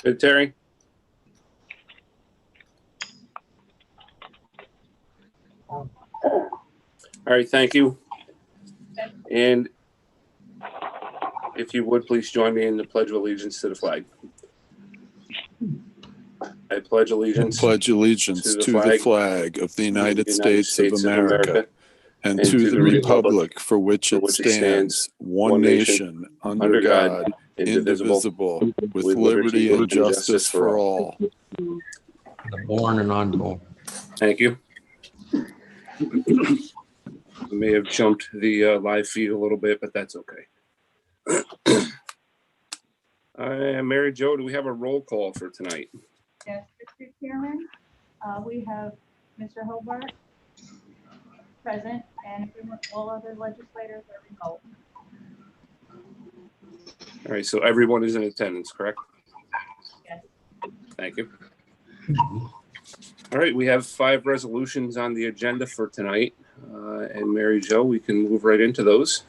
Good, Terry? All right, thank you. And if you would, please join me in the Pledge of Allegiance to the flag. I pledge allegiance to the flag of the United States of America and to the republic for which it stands, one nation, under God, indivisible, with liberty and justice for all. The born and unborn. Thank you. I may have jumped the live feed a little bit, but that's okay. Mary Jo, do we have a roll call for tonight? Yes, Mr. Chairman, we have Mr. Hobart present, and all other legislators are remote. All right, so everyone is in attendance, correct? Yes. Thank you. All right, we have 5 resolutions on the agenda for tonight. And Mary Jo, we can move right into those.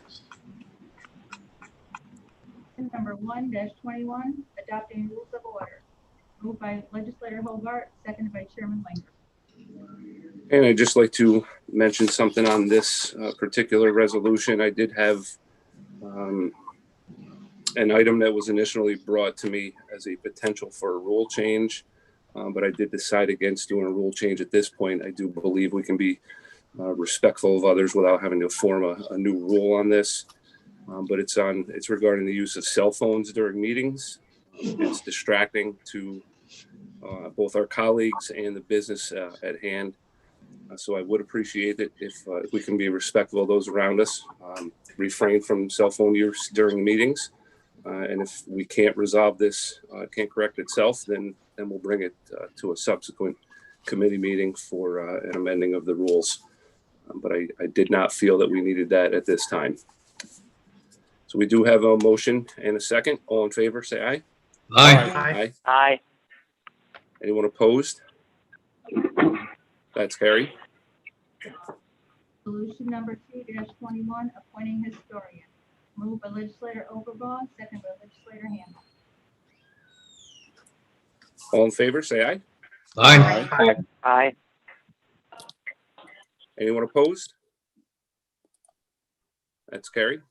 Number 1-21, adopting rules of order. Moved by Legislator Hobart, seconded by Chairman Linger. And I'd just like to mention something on this particular resolution. I did have an item that was initially brought to me as a potential for a rule change, but I did decide against doing a rule change at this point. I do believe we can be respectful of others without having to form a new rule on this. But it's regarding the use of cell phones during meetings. It's distracting to both our colleagues and the business at hand. So I would appreciate it if we can be respectful of those around us, refrain from cell phone use during meetings. And if we can't resolve this, can't correct itself, then we'll bring it to a subsequent committee meeting for an amending of the rules. But I did not feel that we needed that at this time. So we do have a motion and a second. All in favor, say aye. Aye. Aye. Anyone opposed? That's carried. Resolution number 2-21, appointing historian. Moved by Legislator Overbaugh, seconded by Legislator Handle. All in favor, say aye. Aye. Aye. Anyone opposed? That's carried.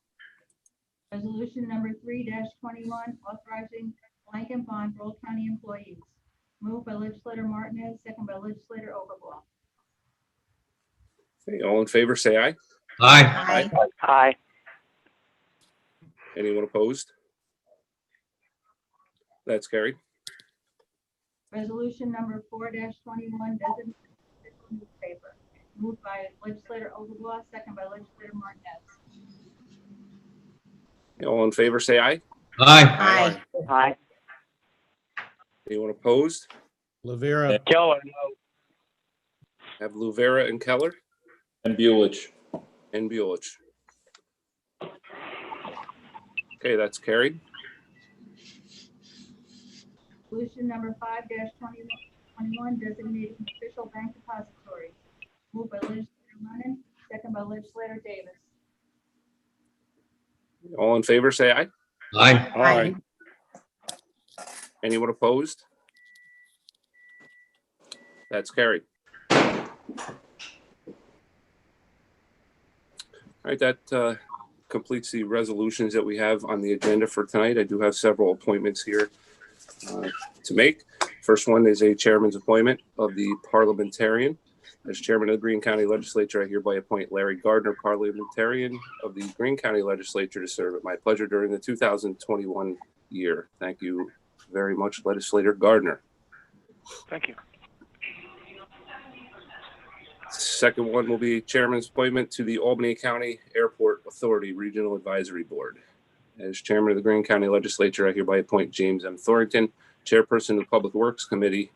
Resolution number 3-21, authorizing blanket bond for Old County employees. Moved by Legislator Martinez, seconded by Legislator Overbaugh. Okay, all in favor, say aye. Aye. Aye. Anyone opposed? That's carried. Resolution number 4-21, designated official newspaper. Moved by Legislator Overbaugh, seconded by Legislator Martinez. Okay, all in favor, say aye. Aye. Aye. Anyone opposed? Lavera Keller, Have Luvera and Keller and Buelich. and Buelich. Okay, that's carried. Resolution number 5-21, designating official bank depositories. Moved by Legislator Lennon, seconded by Legislator Davis. All in favor, say aye. Aye. Anyone opposed? That's carried. All right, that completes the resolutions that we have on the agenda for tonight. I do have several appointments here to make. First one is a chairman's appointment of the parliamentarian. As chairman of the Greene County Legislature, I hereby appoint Larry Gardner, parliamentarian of the Greene County Legislature, to serve at my pleasure during the 2021 year. Thank you very much, Legislator Gardner. thank you. Second one will be chairman's appointment to the Albany County Airport Authority Regional Advisory Board. As chairman of the Greene County Legislature, I hereby appoint James M. Thornton, chairperson of the Public Works Committee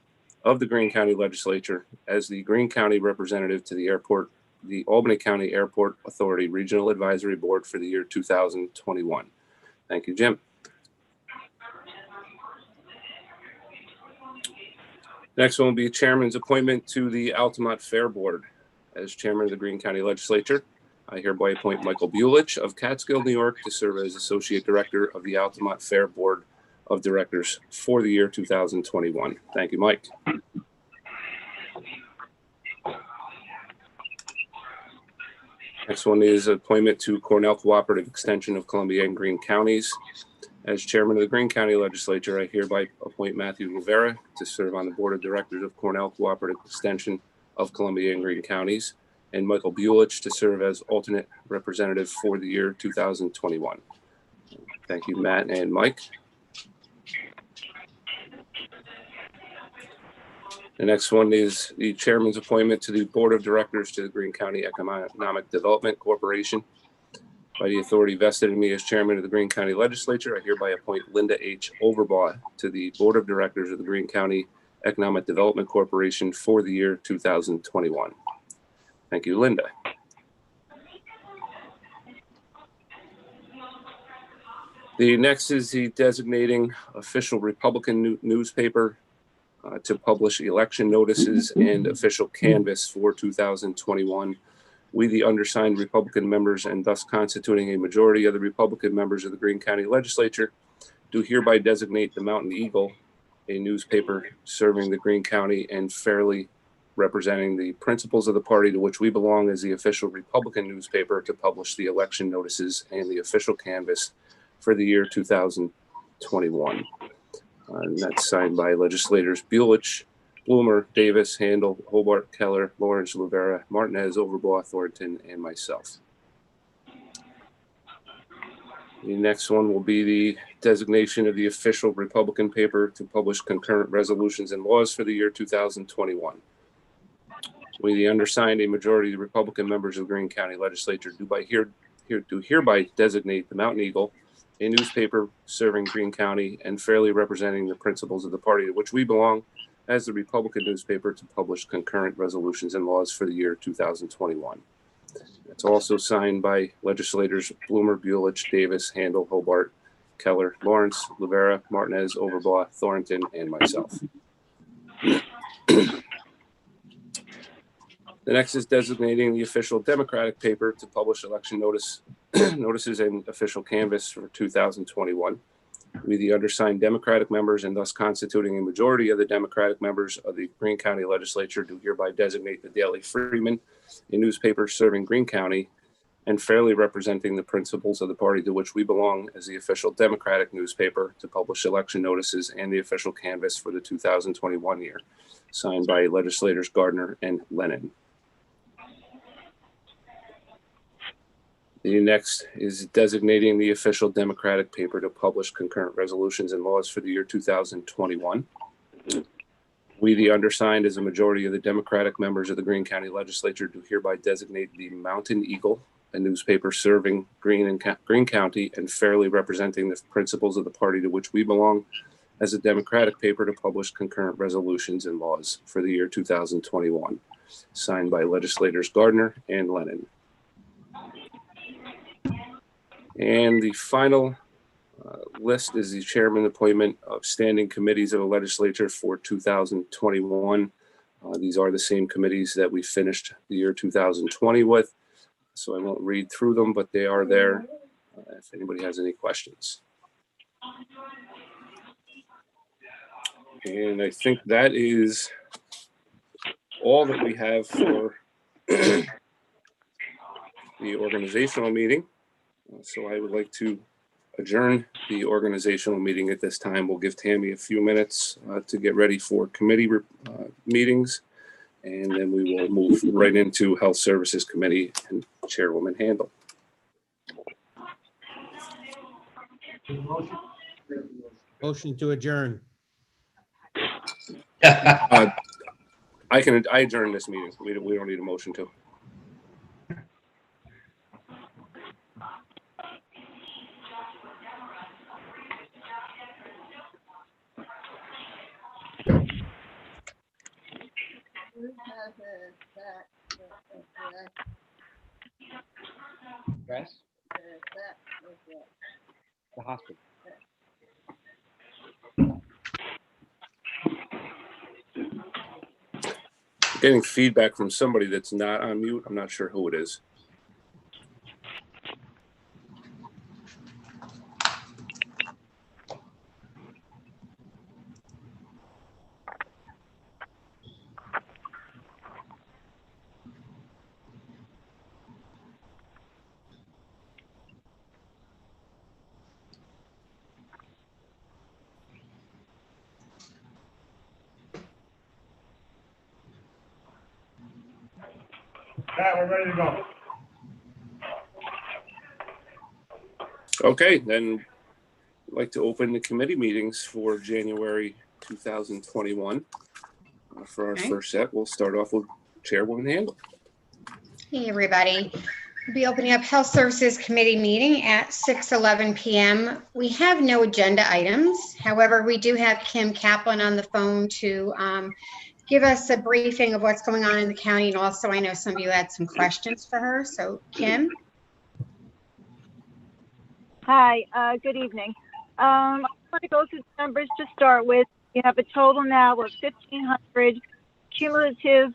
of the Greene County Legislature, as the Greene County representative to the Albany County Airport Authority Regional Advisory Board for the year 2021. Thank you, Jim. Next one will be chairman's appointment to the Altamont Fair Board. As chairman of the Greene County Legislature, I hereby appoint Michael Bulich of Catskill, New York, to serve as Associate Director of the Altamont Fair Board of Directors for the year 2021. Thank you, Mike. Next one is appointment to Cornell Cooperative Extension of Columbia and Greene Counties. As Chairman of the Greene County Legislature, I hereby appoint Matthew Rivera to serve on the Board of Directors of Cornell Cooperative Extension of Columbia and Greene Counties, and Michael Bulich to serve as alternate representative for the year 2021. Thank you, Matt and Mike. The next one is the Chairman's appointment to the Board of Directors to the Greene County Economic Development Corporation. By the authority vested in me as Chairman of the Greene County Legislature, I hereby appoint Linda H. Overbaugh to the Board of Directors of the Greene County Economic Development Corporation for the year 2021. Thank you, Linda. The next is the designating official Republican newspaper to publish election notices and official canvass for 2021. We, the undersigned Republican members, and thus constituting a majority of the Republican members of the Greene County Legislature, do hereby designate the Mountain Eagle, a newspaper serving the Greene County and fairly representing the principles of the party to which we belong, as the official Republican newspaper to publish the election notices and the official canvass for the year 2021. And that's signed by legislators Bulich, Bloomer, Davis, Handel, Hobart, Keller, Lawrence, Rivera, Martinez, Overbaugh, Thornton, and myself. The next one will be the designation of the official Republican paper to publish concurrent resolutions and laws for the year 2021. We, the undersigned, a majority of the Republican members of the Greene County Legislature, do hereby designate the Mountain Eagle, a newspaper serving Greene County and fairly representing the principles of the party to which we belong, as the Republican newspaper to publish concurrent resolutions and laws for the year 2021. It's also signed by legislators Bloomer, Bulich, Davis, Handel, Hobart, Keller, Lawrence, Rivera, Martinez, Overbaugh, Thornton, and myself. The next is designating the official Democratic paper to publish election notices and official canvass for 2021. We, the undersigned Democratic members, and thus constituting a majority of the Democratic members of the Greene County Legislature, do hereby designate the Daily Freeman, a newspaper serving Greene County and fairly representing the principles of the party to which we belong, as the official Democratic newspaper to publish election notices and the official canvass for the 2021 year, signed by legislators Gardner and Lennon. The next is designating the official Democratic paper to publish concurrent resolutions and laws for the year 2021. We, the undersigned, as a majority of the Democratic members of the Greene County Legislature, do hereby designate the Mountain Eagle, a newspaper serving Greene County and fairly representing the principles of the party to which we belong, as a Democratic paper to publish concurrent resolutions and laws for the year 2021, signed by legislators Gardner and Lennon. And the final list is the chairman appointment of standing committees of the legislature for 2021. These are the same committees that we finished the year 2020 with, so I won't read through them, but they are there if anybody has any questions. And I think that is all that we have for the organizational meeting. So I would like to adjourn the organizational meeting at this time. We'll give Tammy a few minutes to get ready for committee meetings, and then we will move right into Health Services Committee and Chairwoman Handel. Motion to adjourn. I adjourn this meeting. We don't need a motion to. Yes? The hospital. Getting feedback from somebody that's not on mute. I'm not sure who it is. Pat, we're ready to go. Okay, then I'd like to open the committee meetings for January 2021. For our Okay. first set, we'll start off with Chairwoman Handel. Hey, everybody. We'll be opening up Health Services Committee meeting at 6:11 p.m. We have no agenda items. However, we do have Kim Kaplan on the phone to give us a briefing of what's going on in the county. And also, I know some of you had some questions for her. So, Kim? Hi, good evening. I want to go through the numbers to start with. We have a total now of 1,500 cumulative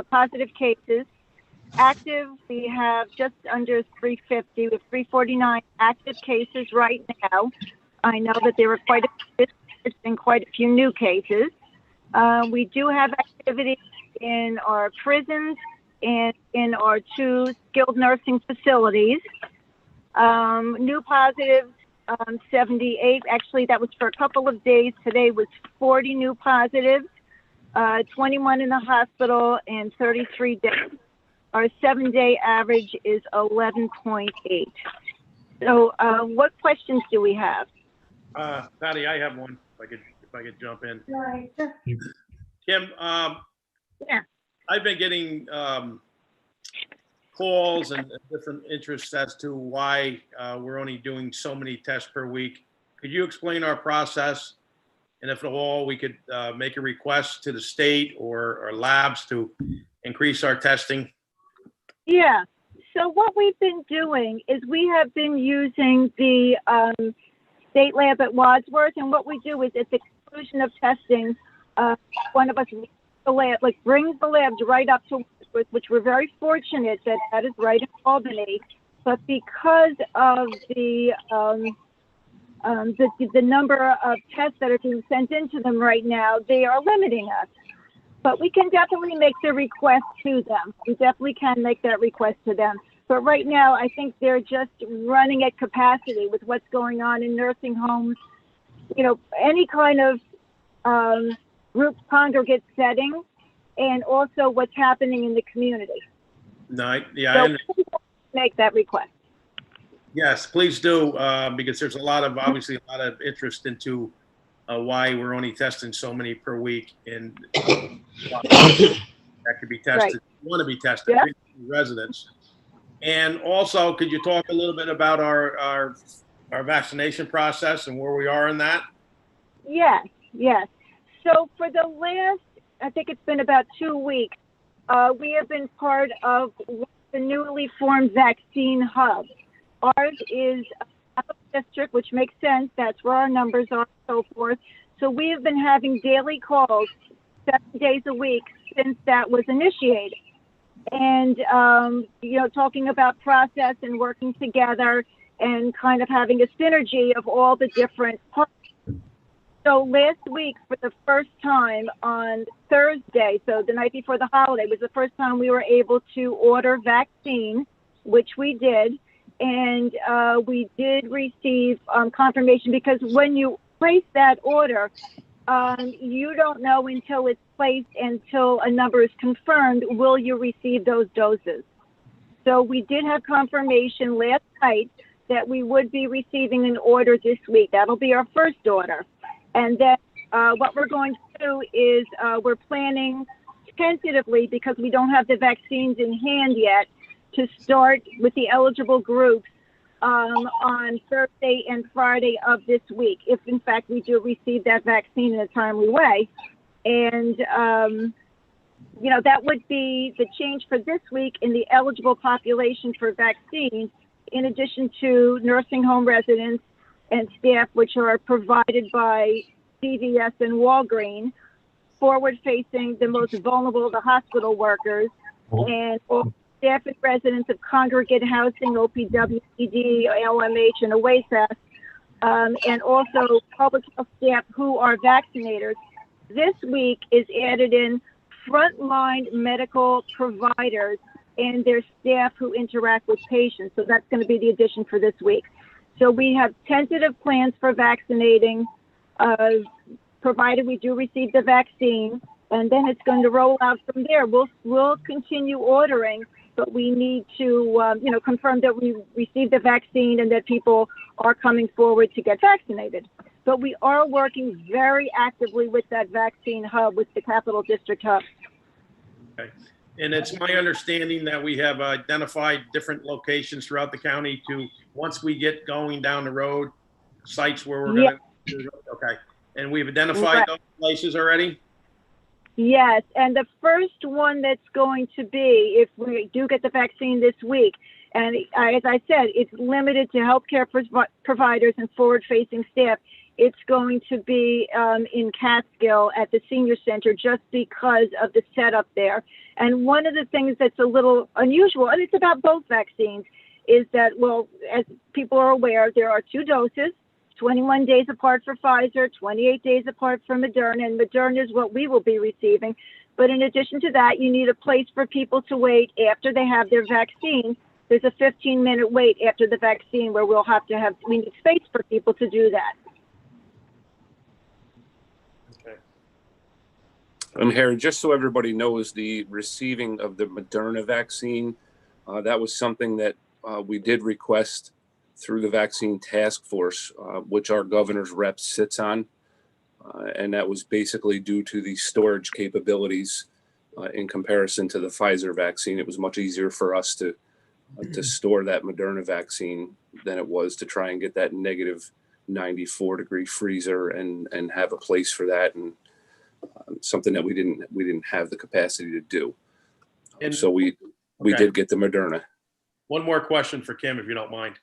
positive cases. Active, we have just under 350 with 349 active cases right now. I know that there were quite a few new cases. We do have activity in our prisons and in our 2 skilled nursing facilities. New positives, 78. Actually, that was for a couple of days. Today was 40 new positives, 21 in the hospital, and 33 deaths. Our 7-day average is 11.8. So, what questions do we have? Patty, I have one. If I could jump in. Right. Kim, Yeah. I've been getting calls and different interests as to why we're only doing so many tests per week. Could you explain our process? And if at all, we could make a request to the state or labs to increase our testing? Yeah. So what we've been doing is we have been using the state lab at Wadsworth, and what we do is at the conclusion of testing, one of us brings the labs right up to Wadsworth, which we're very fortunate that is right in Albany. But because of the number of tests that are being sent into them right now, they are limiting us. But we can definitely make the request to them. We definitely can make that request to them. But right now, I think they're just running at capacity with what's going on in nursing homes. You know, any kind of group congregate setting, and also what's happening in the community. No, So please make that request. Yes, please do, because there's obviously a lot of interest into why we're only testing so many per week, and that could be tested, Right. want to be tested, Yeah. residents. And also, could you talk a little bit about our vaccination process and where we are in that? Yes. So for the last, I think it's been about 2 weeks, we have been part of the newly formed vaccine hub. Ours is a district, which makes sense. That's where our numbers are and so forth. So we have been having daily calls 7 days a week since that was initiated. And, talking about process and working together and kind of having a synergy of all the different parts. So last week, for the first time on Thursday, so the night before the holiday, was the first time we were able to order vaccine, which we did. And we did receive confirmation, because when you place that order, you don't know until it's placed, until a number is confirmed, will you receive those doses. So we did have confirmation last night that we would be receiving an order this week. That'll be our first order. And then what we're going to do is we're planning tentatively, because we don't have the vaccines in hand yet, to start with the eligible groups on Thursday and Friday of this week, if in fact we do receive that vaccine in a timely way. And, that would be the change for this week in the eligible population for vaccine, in addition to nursing home residents and staff, which are provided by CVS and Walgreens, forward-facing the most vulnerable, the hospital workers, and all staff and residents of congregate housing, OPW, ED, LMH, and OASAS, and also public health staff who are vaccinators. This week is added in frontline medical providers and their staff who interact with patients. So that's going to be the addition for this week. So we have tentative plans for vaccinating, provided we do receive the vaccine. and then it's going to roll out from there. We'll continue ordering, but we need to, confirm that we received the vaccine and that people are coming forward to get vaccinated. But we are working very actively with that vaccine hub, with the Capital District hub. Okay. And it's my understanding that we have identified different locations throughout the county to, once we get going down the road, sites where we're going to, okay. And we've identified those places already? Yes, and the first one that's going to be, if we do get the vaccine this week, and as I said, it's limited to healthcare providers and forward-facing staff. It's going to be in Catskill at the senior center, just because of the setup there. And one of the things that's a little unusual, and it's about both vaccines, is that, well, as people are aware, there are 2 doses, 21 days apart for Pfizer, 28 days apart for Moderna, and Moderna is what we will be receiving. But in addition to that, you need a place for people to wait after they have their vaccine. There's a 15-minute wait after the vaccine where we need space for people to do that. Harry, just so everybody knows, the receiving of the Moderna vaccine, that was something that we did request through the vaccine task force, which our governor's rep sits on. And that was basically due to the storage capabilities in comparison to the Pfizer vaccine. It was much easier for us to store that Moderna vaccine than it was to try and get that negative 94-degree freezer and have a place for that, and something that we didn't have the capacity to do. And so we did get the Moderna. One more question for Kim, if you don't mind.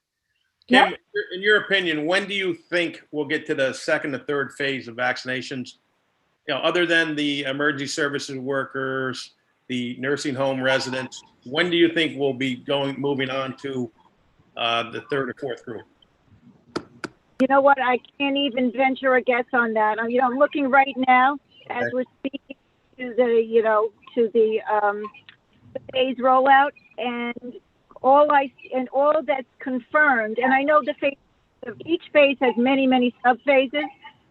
Kim, in your opinion, when do you think we'll get to the second or third phase of vaccinations? Other than the emergency services workers, the nursing home residents, when do you think we'll be moving on to the third or fourth group? You know what? I can't even venture a guess on that. I'm looking right now as we're speaking to the phase rollout, and all that's confirmed. And I know the phase of each phase has many, many sub phases.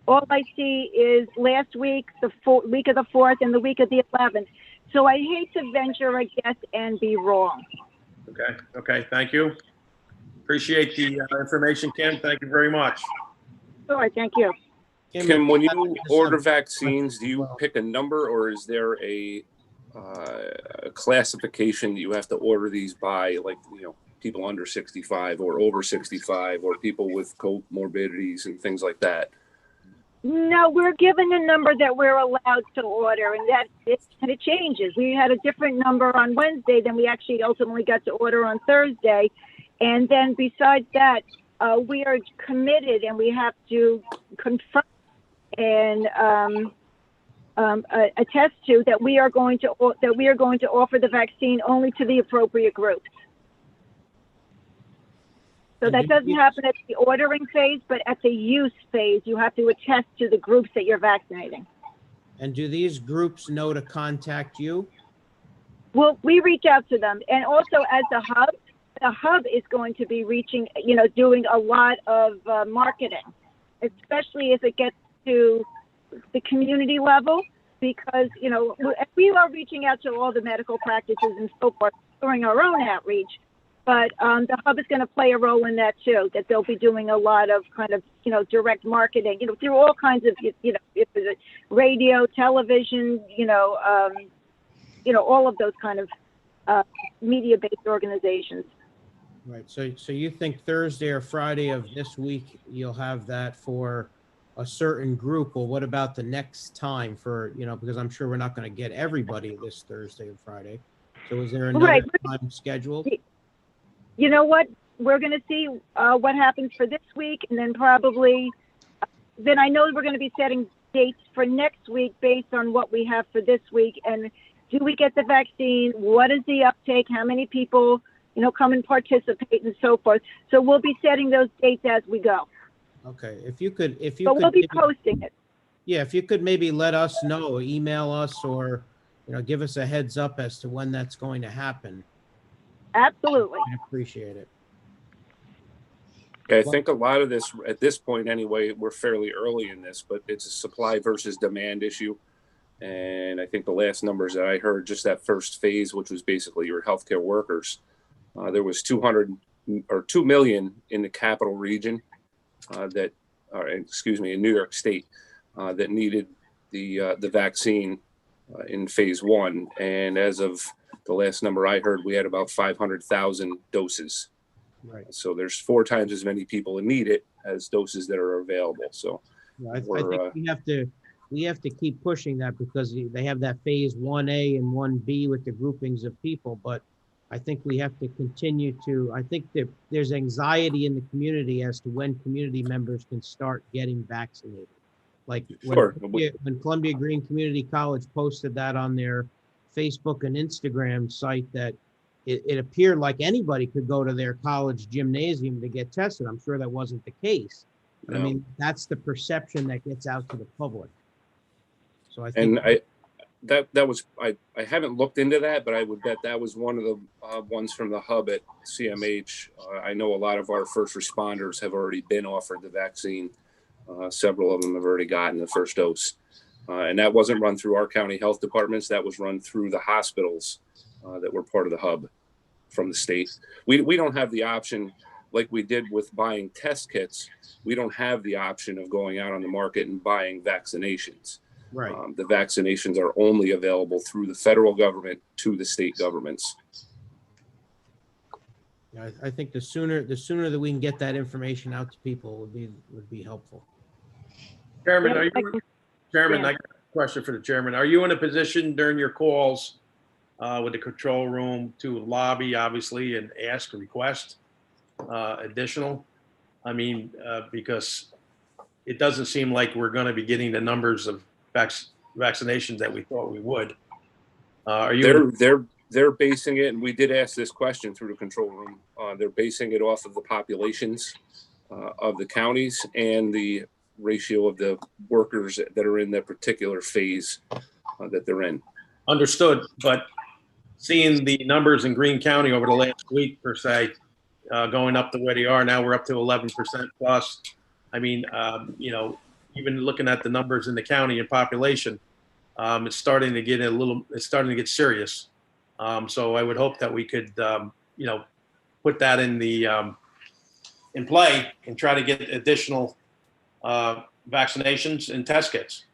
All I see is last week, the week of the 4th, and the week of the 11th. So I hate to venture a guess and be wrong. Okay. Thank you. Appreciate the information, Kim. Thank you very much. Sure, thank you. Kim, when you order vaccines, do you pick a number, or is there a classification that you have to order these by, like, people under 65 or over 65 or people with comorbidities and things like that? No, we're given a number that we're allowed to order, and it changes. We had a different number on Wednesday than we actually ultimately got to order on Thursday. And then besides that, we are committed, and we have to confirm and attest to that we are going to offer the vaccine only to the appropriate groups. So that doesn't happen at the ordering phase, but at the use phase, you have to attest to the groups that you're vaccinating. And do these groups know to contact you? Well, we reach out to them. And also as the hub is going to be doing a lot of marketing, especially if it gets to the community level, because, we are reaching out to all the medical practices and so forth during our own outreach. But the hub is going to play a role in that too, that they'll be doing a lot of kind of, direct marketing, through all kinds of, if it's radio, television, all of those kind of media-based organizations. Right. So you think Thursday or Friday of this week, you'll have that for a certain group? Well, what about the next time for, because I'm sure we're not going to get everybody this Thursday or Friday. So is there another time scheduled? You know what? We're going to see what happens for this week, and then then I know we're going to be setting dates for next week based on what we have for this week. And do we get the vaccine? What is the uptake? How many people, come and participate and so forth? So we'll be setting those dates as we go. Okay. If you could, but we'll be posting it. Yeah. If you could maybe let us know, email us, or, give us a heads up as to when that's going to happen. Absolutely. I appreciate it. Okay, I think a lot of this, at this point anyway, we're fairly early in this, but it's a supply versus demand issue. And I think the last numbers that I heard, just that first phase, which was basically your healthcare workers, there was 2 million in the capital region in New York State that needed the vaccine in phase 1. And as of the last number I heard, we had about 500,000 doses. Right. So there's 4 times as many people that need it as doses that are available. So I think we have to keep pushing that, because they have that phase 1A and 1B with the groupings of people. But I think we have to continue to, I think that there's anxiety in the community as to when community members can start getting vaccinated. Like when Columbia Green Community College posted that on their Facebook and Instagram site, that it appeared like anybody could go to their college gymnasium to get tested. I'm sure that wasn't the case. No. I mean, that's the perception that gets out to the public. So I think, I haven't looked into that, but I would bet that was one of the ones from the hub at CMH. I know a lot of our first responders have already been offered the vaccine. Several of them have already gotten the first dose. And that wasn't run through our county health departments. That was run through the hospitals that were part of the hub from the state. We don't have the option, like we did with buying test kits. We don't have the option of going out on the market and buying vaccinations. right. The vaccinations are only available through the federal government to the state governments. I think the sooner that we can get that information out to people would be helpful. Chairman, Yeah, I got a question for the chairman. Are you in a position during your calls with the control room to lobby, obviously, and ask or request additional? I mean, because it doesn't seem like we're going to be getting the numbers of vaccinations that we thought we would. Are you? They're basing it, and we did ask this question through the control room. They're basing it off of the populations of the counties and the ratio of the workers that are in that particular phase that they're in. Understood, but seeing the numbers in Greene County over the last week, per se, going up to where they are now, we're up to 11% plus. I mean, even looking at the numbers in the county and population, it's starting to get serious. So I would hope that we could, put that in play and try to get additional vaccinations and test kits.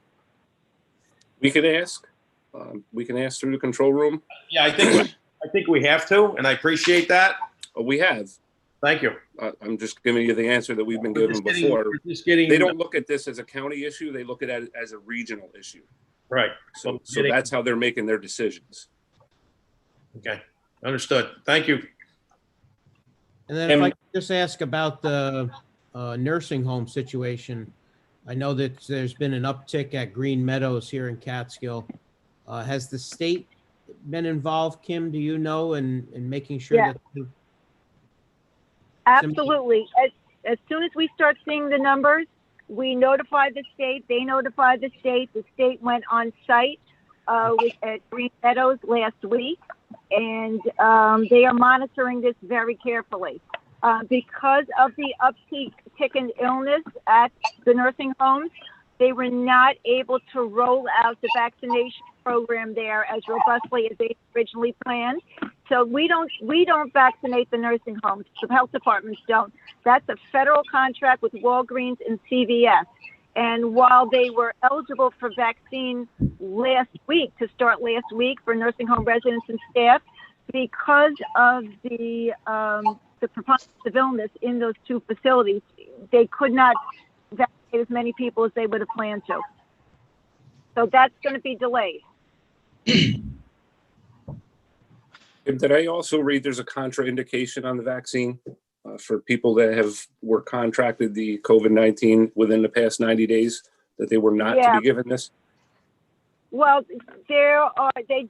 We can ask through the control room. Yeah, I think we have to, and I appreciate that. We have. Thank you. I'm just giving you the answer that we've been given before. They don't look at this as a county issue. They look at it as a regional issue. Right. So that's how they're making their decisions. Okay. Understood. Thank you. And then if I could just ask about the nursing home situation. I know that there's been an uptick at Green Meadows here in Catskill. Has the state been involved, Kim? Do you know, in making sure Yeah. that? Absolutely. As soon as we start seeing the numbers, we notify the state. They notify the state. The state went on site at Green Meadows last week, and they are monitoring this very carefully. Because of the uptick in illness at the nursing homes, they were not able to roll out the vaccination program there as robustly as they originally planned. So we don't vaccinate the nursing homes. The health departments don't. That's a federal contract with Walgreens and CVS. And while they were eligible for vaccine to start last week for nursing home residents and staff, because of the preponderance of illness in those two facilities, they could not vaccinate as many people as they would have planned to. So that's going to be delayed. Did I also read there's a contraindication on the vaccine for people that were contracted the COVID-19 within the past 90 days, that they were not to be given this? Well,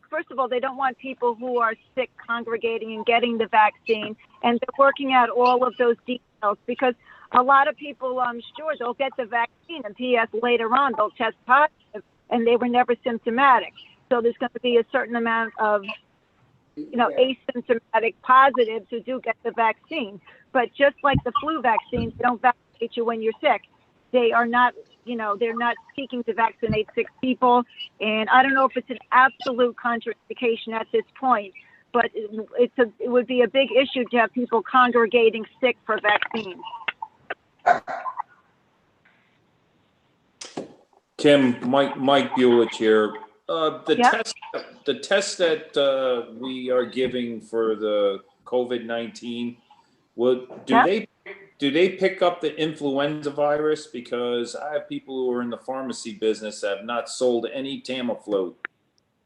first of all, they don't want people who are sick congregating and getting the vaccine, and they're working out all of those details, because a lot of people, I'm sure, they'll get the vaccine and P.S. later on they'll test positive and they were never symptomatic. So there's going to be a certain amount of asymptomatic positives who do get the vaccine. But just like the flu vaccine, they don't vaccinate you when you're sick. They are not, they're not seeking to vaccinate sick people. And I don't know if it's an absolute contraindication at this point, but it would be a big issue to have people congregating sick for vaccines. Kim, Mike Buelich here. Yep. The test that we are giving for the COVID-19, do they pick up the influenza virus? Because I have people who are in the pharmacy business that have not sold any Tamiflu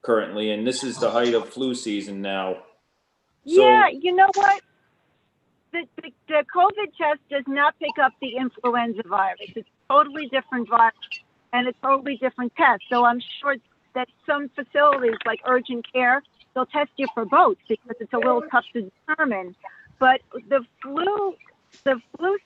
currently, and this is the height of flu season now. Yeah, you know what? The COVID test does not pick up the influenza virus. It's a totally different virus and a totally different test. So I'm sure that some facilities like urgent care, they'll test you for both because it's a little tough to determine. But the flu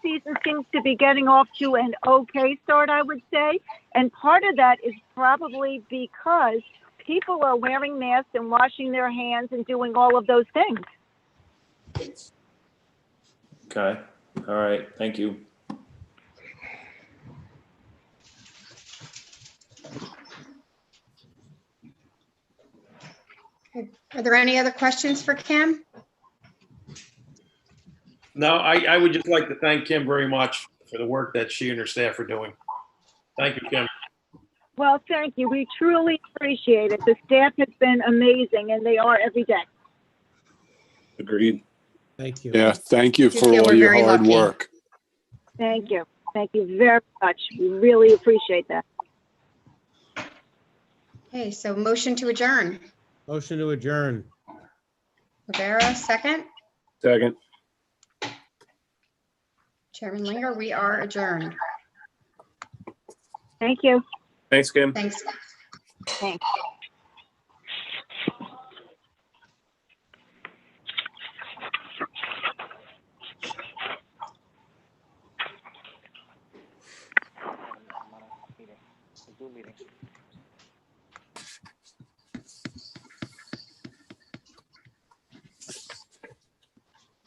season seems to be getting off to an okay start, I would say. And part of that is probably because people are wearing masks and washing their hands and doing all of those things. Okay. All right. Thank you. Are there any other questions for Kim? No, I would just like to thank Kim very much for the work that she and her staff are doing. Thank you, Kim. Well, thank you. We truly appreciate it. The staff has been amazing, and they are every day. Agreed. Thank you. Yeah, thank you for Kim, all we're your very hard lucky. work. Thank you. Thank you very much. We really appreciate that. Okay, so motion to adjourn. Motion to adjourn. Rivera, second. Second. Chairman Linger, we are adjourned. Thank you. Thanks, Kim. Thanks. Thanks.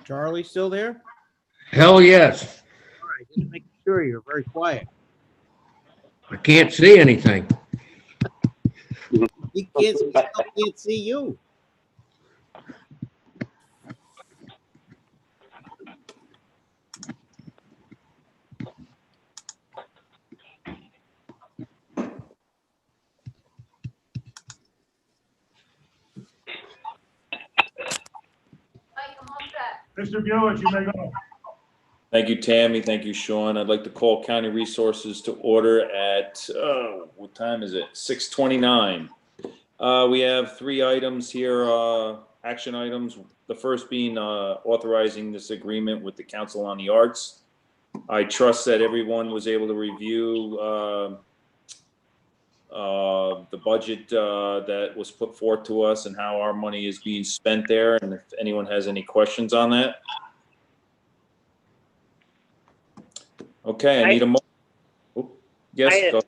Charlie, still there? Hell yes. All right, just making sure you're very quiet. I can't see anything. We still can't see you. Mr. Bueller, you may go. Thank you, Tammy. Thank you, Sean. I'd like to call County Resources to order at, what time is it? 6:29. We have 3 items here, action items. The first being authorizing this agreement with the Council on the Arts. I trust that everyone was able to review the budget that was put forth to us and how our money is being spent there, and if anyone has any questions on that. Okay, I need a yes. Go.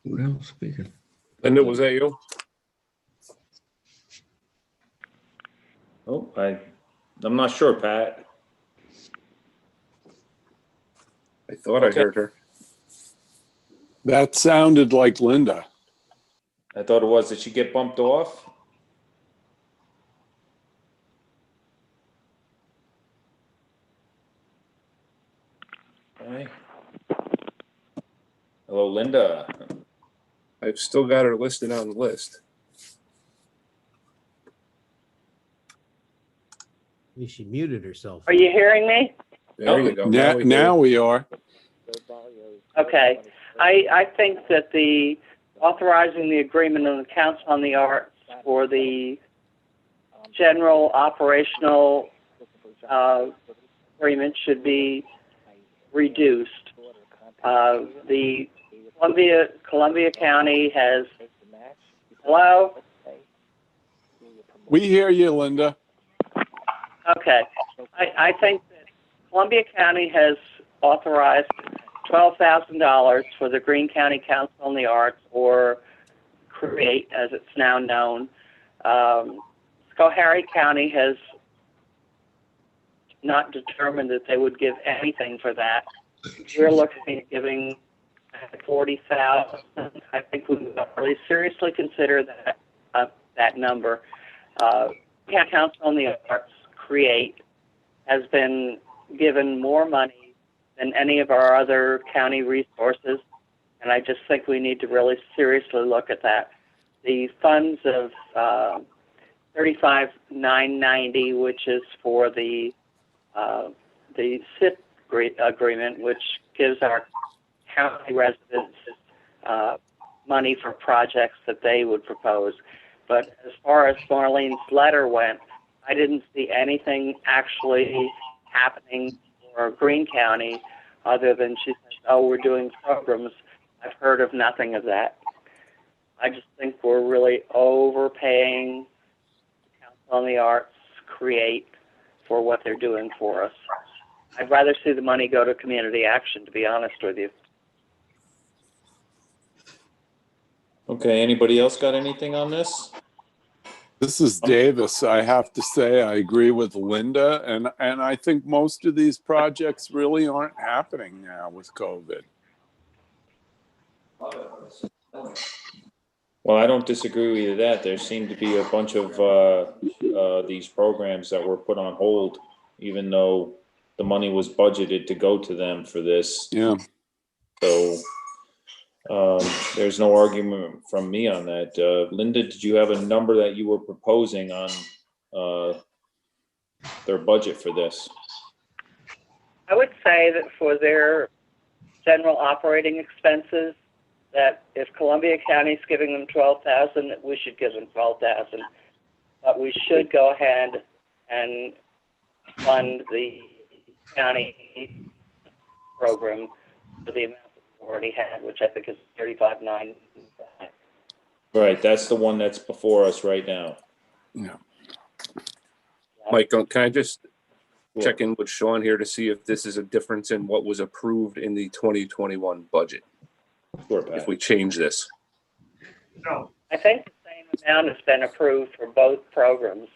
Well, speaking. Linda, was that you? Oh, I'm not sure, Pat. I thought I heard her. That sounded like Linda. I thought it was. Did she get bumped off? Okay. Hello, Linda. I've still got her listed on the list. Maybe she muted herself. Are you hearing me? There you go. Now we are. Okay. I think that the authorizing the agreement of the Council on the Arts for the general operational agreement should be reduced. The Columbia County has, hello? We hear you, Linda. Okay. I think that Columbia County has authorized $12,000 for the Greene County Council on the Arts, or CREATE as it's now known. Schoharie County has not determined that they would give anything for that. We're looking at giving 40,000. I think we would really seriously consider that number. County Council on the Arts Create has been given more money than any of our other county resources, and I just think we need to really seriously look at that. The funds of $35,990, which is for the SIP agreement, which gives our county residents money for projects that they would propose. But as far as Marlene's letter went, I didn't see anything actually happening for Greene County other than she says, oh, we're doing programs. I've heard of nothing of that. I just think we're really overpaying Council on the Arts Create for what they're doing for us. I'd rather see the money go to community action, to be honest with you. Okay, anybody else got anything on this? This is Davis. I have to say I agree with Linda, and I think most of these projects really aren't happening now with COVID. Well, I don't disagree with that. There seemed to be a bunch of these programs that were put on hold, even though the money was budgeted to go to them for this. Yeah. So there's no argument from me on that. Linda, did you have a number that you were proposing on their budget for this? I would say that for their general operating expenses, that if Columbia County is giving them $12,000, that we should give them $12,000. But we should go ahead and fund the county program for the amount that we already had, which I think is $35,990. Right, that's the one that's before us right now. Yeah. Mike, can I just check in with Sean here to see if this is a difference in what was approved in the 2021 budget? Sure, Pat. If we change this. No. I think the same amount has been approved for both programs,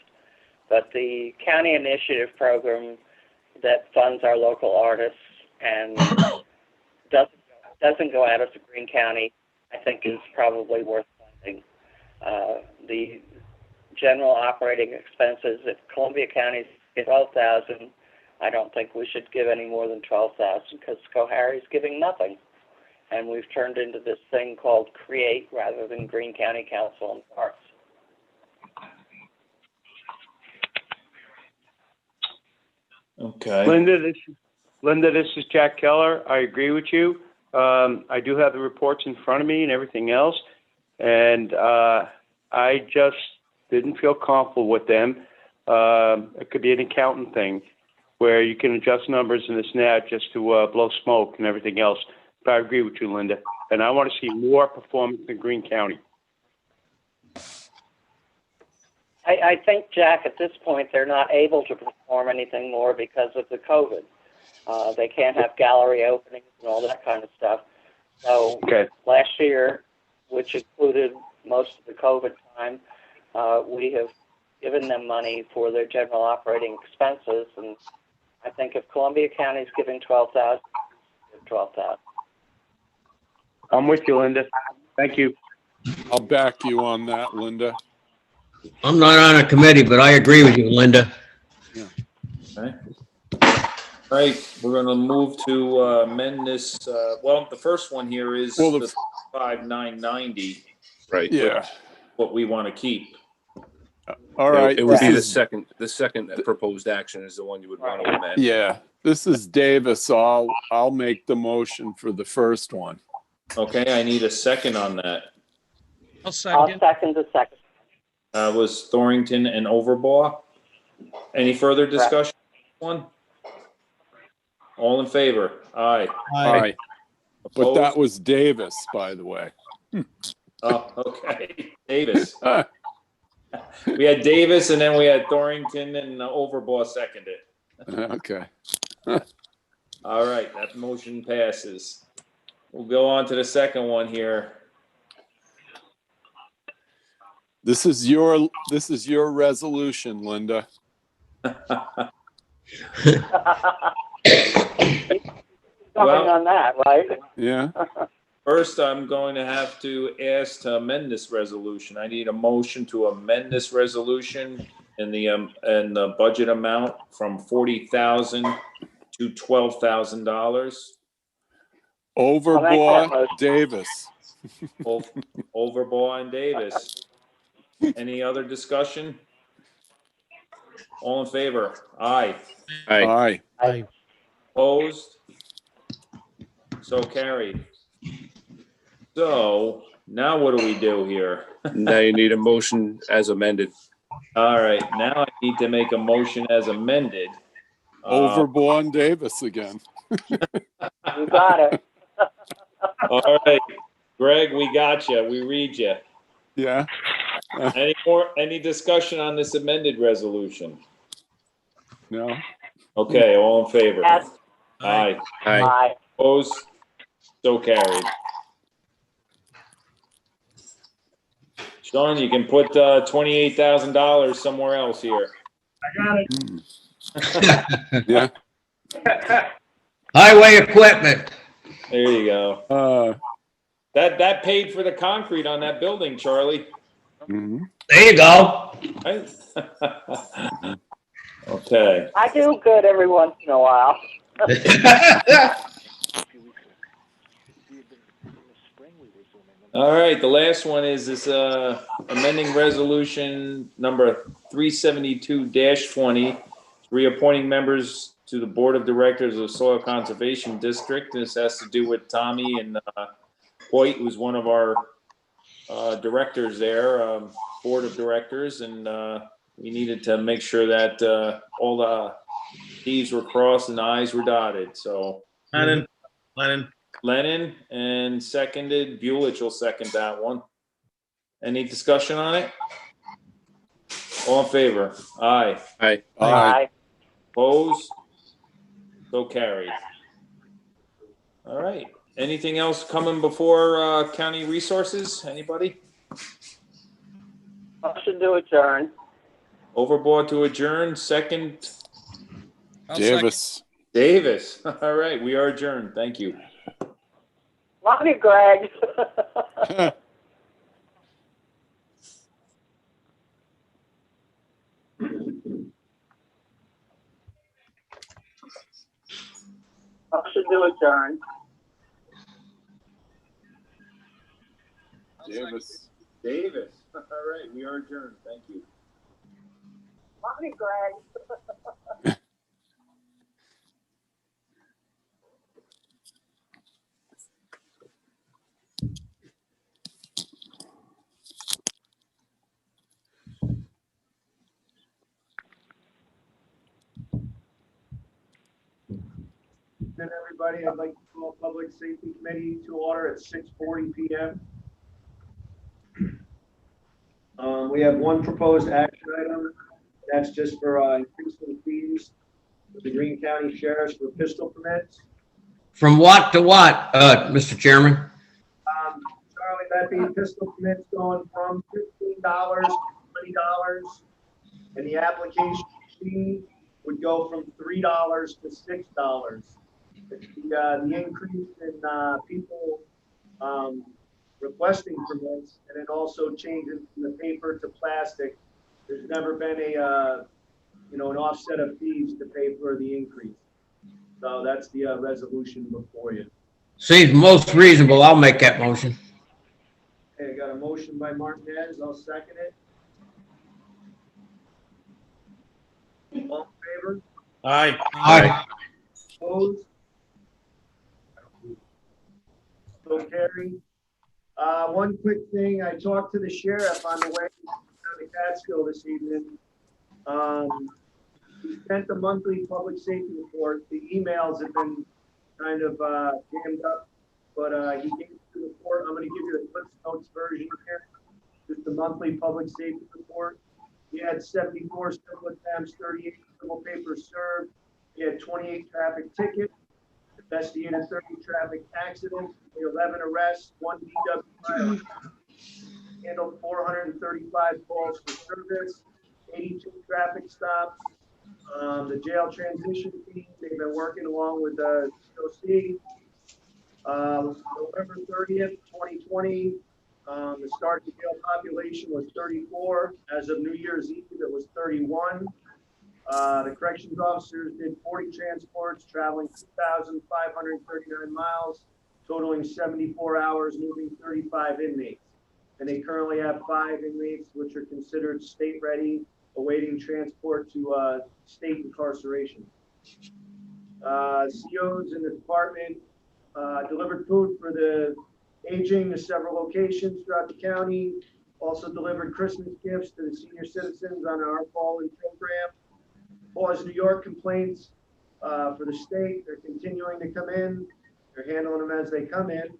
but the county initiative program that funds our local artists and doesn't go out of the Greene County, I think is probably worth funding. The general operating expenses at Columbia County is $12,000. I don't think we should give any more than $12,000 because Schoharie is giving nothing. And we've turned into this thing called Create rather than Greene County Council on the Arts. Okay. Linda, this is Jack Keller. I agree with you. I do have the reports in front of me and everything else, and I just didn't feel comfortable with them. It could be an accountant thing where you can adjust numbers and this and that just to blow smoke and everything else. But I agree with you, Linda, and I want to see more performance in Greene County. I think, Jack, at this point, they're not able to perform anything more because of the COVID. They can't have gallery openings and all that kind of stuff. So Last year, which included most of the COVID time, we have given them money for their general operating expenses. And I think if Columbia County is giving $12,000, $12,000. I'm with you, Linda. Thank you. I'll back you on that, Linda. I'm not on a committee, but I agree with you, Linda. Yeah. Okay. All right, we're going to move to amend this. Well, the first one here is the $5,990. Right. Yeah. What we want to keep. All right. It would be the second proposed action is the one you would want to amend. Yeah. This is Davis. I'll make the motion for the first one. Okay, I need a second on that. I'll second the second. Was Thornton and Overbaugh. Any further discussion on this one? All in favor? Aye. Aye. But Opposed? that was Davis, by the way. Oh, okay. Davis. We had Davis and then we had Thornton and Overbaugh seconded. Okay. All right, that motion passes. We'll go on to the second one here. This is your resolution, Linda. Something on that, right? Yeah. First, I'm going to have to ask to amend this resolution. I need a motion to amend this resolution in the budget amount from $40,000 to $12,000. Overbaugh, Davis. Overbaugh and Davis. Any other discussion? All in favor? Aye. Aye. Aye. Opposed? So carried. So now what do we do here? Now you need a motion as amended. All right, now I need to make a motion as amended. Overbaugh and Davis again. You got it. All right, Greg, we got you. We read you. Yeah. Any discussion on this amended resolution? No. Okay, all in favor? Yes. Aye. Aye. Opposed? So carried. Sean, you can put $28,000 somewhere else here. I got it. Yeah. Highway equipment. There you go. That paid for the concrete on that building, Charlie. Mhm. There you go. Right? Okay. I do good every once in a while. All right, the last one is this amending resolution number 372-20, reappointing members to the Board of Directors of Soil Conservation District. This has to do with Tommy and Hoyt, who's one of our directors there, Board of Directors, and we needed to make sure that all the T's were crossed and the I's were dotted. So Lennon and seconded. Buelich will second that one. Any discussion on it? All in favor? Aye. Aye. Aye. Opposed? So carried. All right. Anything else coming before county resources? Anybody? Motion to adjourn. Overboard to adjourn. Second, Davis. Davis. All right. We are adjourned. Thank you. Love you, Greg. Motion to adjourn. Davis. All right. We are adjourned. Thank you. Love you, Greg. Good, everybody. I'd like to call Public Safety Committee to order at 6:40 p.m. We have one proposed action item. That's just for increasing fees with the Greene County Sheriff's for pistol permits. From what to what, Mr. Chairman? Charlie, that being pistol permits going from $15 to $20, and the application fee would go from $3 to $6. The increase in people requesting permits, and it also changes from the paper to plastic. There's never been an offset of fees to pay for the increase. So that's the resolution before you. Seems most reasonable. I'll make that motion. Okay, I got a motion by Martinez. I'll second it. All in favor? Aye. Aye. Opposed? So carried. One quick thing, I talked to the sheriff on the way to the Catskill this evening. He sent the monthly public safety report. The emails have been kind of jammed up, but he gave the report. I'm going to give you the Cliff Notes version here. Just the monthly public safety report. He had 74 civil attempts, 38 civil papers served. He had 28 traffic tickets, investigated 30 traffic accidents, 11 arrests, 1 DWI, handled 435 calls for service, 82 traffic stops, The jail transition team, they've been working along with the COC. November 30th, 2020, the start to jail population was 34. As of New Year's Eve, it was 31. The corrections officers did 40 transports, traveling 2,539 miles, totaling 74 hours, moving 35 inmates. And they currently have 5 inmates, which are considered state ready, awaiting transport to state incarceration. COs in the department delivered food for the aging to several locations throughout the county. Also delivered Christmas gifts to the senior citizens on our fall-in program. Paws New York complaints for the state. They're continuing to come in. They're handling them as they come in.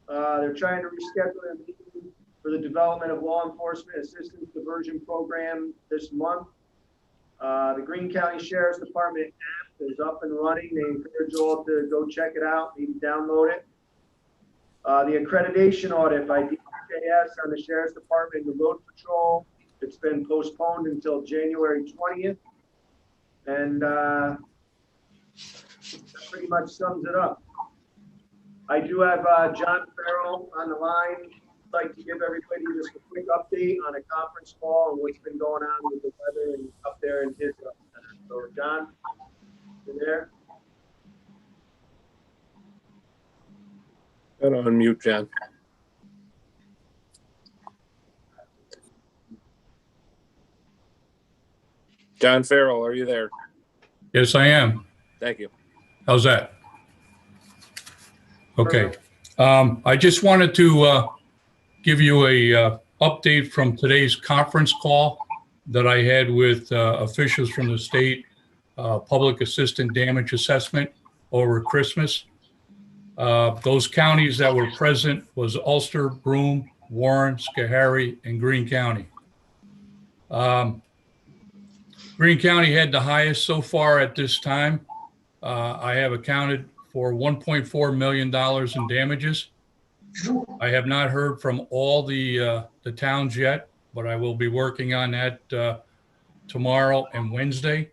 They're trying to reschedule a meeting for the development of law enforcement assistance diversion program this month. The Greene County Sheriff's Department app is up and running. They encourage you all to go check it out, maybe download it. The accreditation audit by DJS on the Sheriff's Department and the Road Patrol, it's been postponed until January 20th. And that pretty much sums it up. I do have John Farrell on the line. I'd like to give everybody just a quick update on a conference call and what's been going on with the weather and up there in his center. So, John, you there? Got to unmute, John. John Farrell, are you there? Yes, I am. Thank you. How's that? Okay. I just wanted to give you a update from today's conference call that I had with officials from the state public assistant damage assessment over Christmas. Those counties that were present was Ulster, Broome, Warren, Schoharie, and Greene County. Greene County had the highest so far at this time. I have accounted for $1.4 million in damages. I have not heard from all the towns yet, but I will be working on that tomorrow and Wednesday.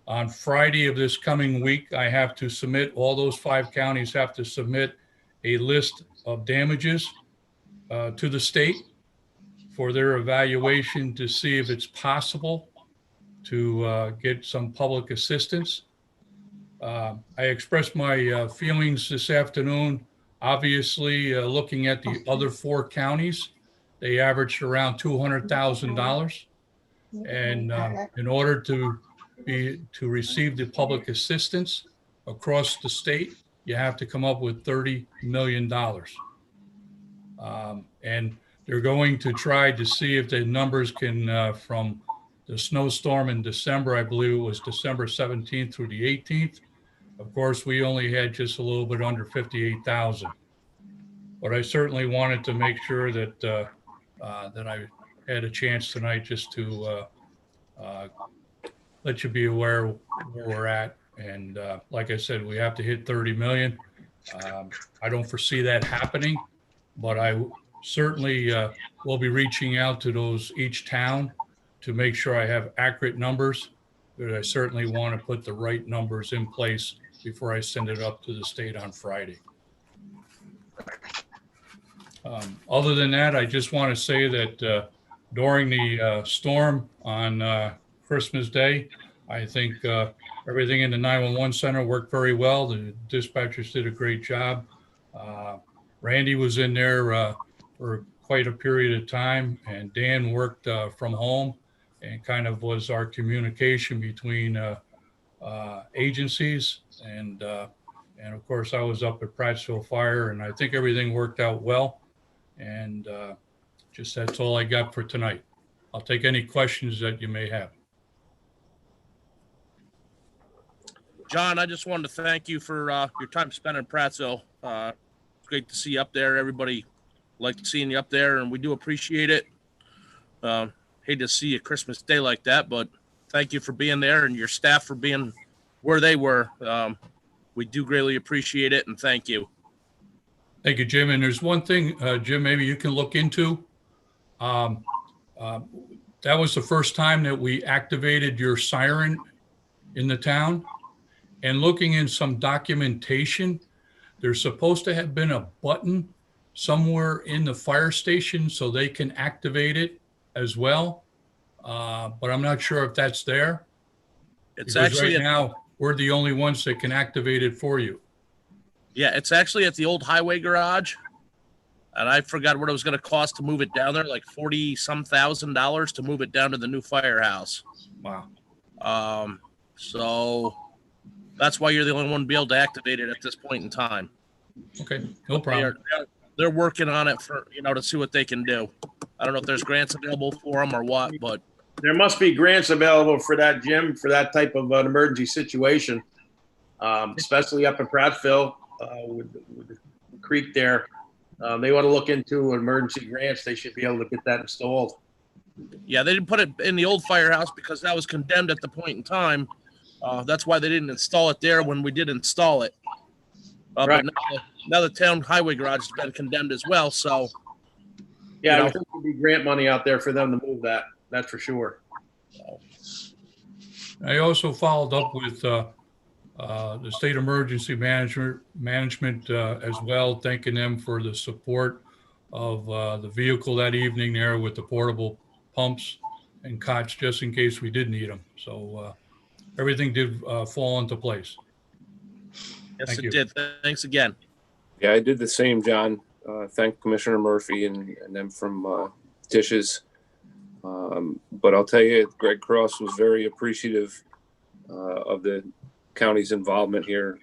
On Friday of this coming week, I have to submit, all those 5 counties have to submit a list of damages to the state for their evaluation to see if it's possible to get some public assistance. I expressed my feelings this afternoon. Obviously, looking at the other 4 counties, they averaged around $200,000. And in order to receive the public assistance across the state, you have to come up with $30 million. And they're going to try to see if the numbers can, from the snowstorm in December, I believe it was December 17th through the 18th. Of course, we only had just a little bit under 58,000. But I certainly wanted to make sure that that I had a chance tonight just to let you be aware where we're at. And like I said, we have to hit 30 million. I don't foresee that happening, but I certainly will be reaching out to each town to make sure I have accurate numbers. But I certainly want to put the right numbers in place before I send it up to the state on Friday. Other than that, I just want to say that during the storm on Christmas Day, I think everything in the 911 center worked very well. The dispatchers did a great job. Randy was in there for quite a period of time, and Dan worked from home and kind of was our communication between agencies. And of course, I was up at Prattsville Fire, and I think everything worked out well. And just that's all I got for tonight. I'll take any questions that you may have. John, I just wanted to thank you for your time spent in Prattsville. It's great to see you up there. Everybody liked seeing you up there, and we do appreciate it. Hate to see a Christmas Day like that, but thank you for being there and your staff for being where they were. We do greatly appreciate it, and thank you. Thank you, Jim. And there's one thing, Jim, maybe you can look into. that was the first time that we activated your siren in the town. And looking in some documentation, there's supposed to have been a button somewhere in the fire station so they can activate it as well. But I'm not sure if that's there. It's Because actually right now, we're the only ones that can activate it for you. Yeah, it's actually at the old highway garage. And I forgot what it was going to cost to move it down there, like $40-some thousand to move it down to the new firehouse. Wow. So that's why you're the only one to be able to activate it at this point in time. Okay, no problem. They're working on it for, to see what they can do. I don't know if there's grants available for them or what, but There must be grants available for that, Jim, for that type of an emergency situation, especially up in Prattville with the creek there. They want to look into emergency grants. They should be able to get that installed. yeah, they didn't put it in the old firehouse because that was condemned at the point in time. That's why they didn't install it there when we did install it. Right. But now the town highway garage has been condemned as well. So, Yeah, I think there'd be grant money out there for them to move that. That's for sure. I also followed up with the state emergency management as well, thanking them for the support of the vehicle that evening there with the portable pumps and cots just in case we did need them. So everything did fall into place. yes, Thank it you. did. Thanks again. Yeah, I did the same, John. Thank Commissioner Murphy and them from Dishes. But I'll tell you, Greg Cross was very appreciative of the county's involvement here.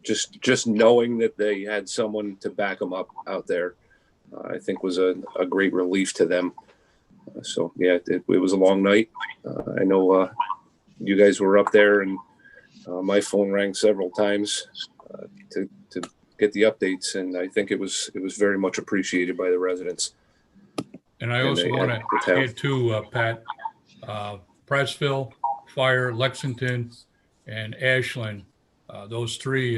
Just knowing that they had someone to back them up out there, I think was a great relief to them. So yeah, it was a long night. I know you guys were up there, and my phone rang several times to get the updates, and I think it was very much appreciated by the residents. And I also want to add too, Pat, Prattsville Fire, Lexington, and Ashland. Those three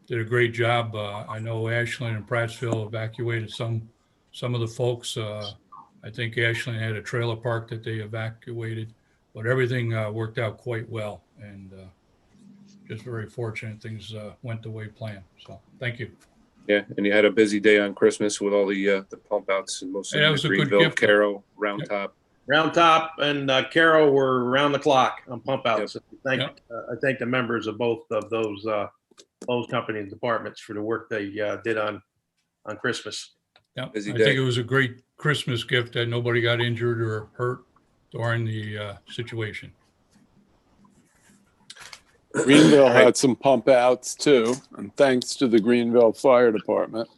did a great job. I know Ashland and Prattsville evacuated some of the folks. I think Ashland had a trailer park that they evacuated, but everything worked out quite well, and just very fortunate things went the way planned. So thank you. Yeah, and you had a busy day on Christmas with all the pump outs and most of Yeah, it was a good Greenville, gift. Caro, Round Top. Round Top and Caro were around the clock on pump outs. Yep. I thank the members of both of those company and departments for the work they did on Christmas. Yeah, I Busy think day. it was a great Christmas gift that nobody got injured or hurt during the situation. Greenville had some pump outs too, and thanks to the Greenville Fire Department.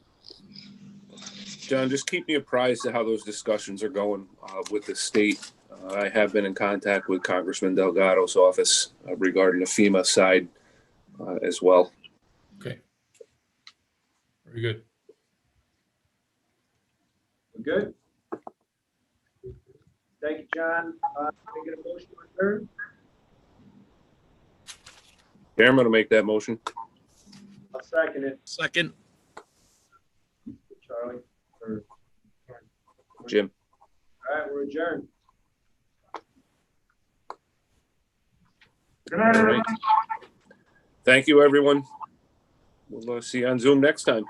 John, just keep me apprised of how those discussions are going with the state. I have been in contact with Congressman Delgado's office regarding the FEMA side as well. Okay. Very good. Good. Thank you, John. Can I get a motion to adjourn? Chairman will make that motion. I'll second it. Second. Charlie. Or Jim. all right, we're adjourned. All right. Thank you, everyone. We'll see you on Zoom next time.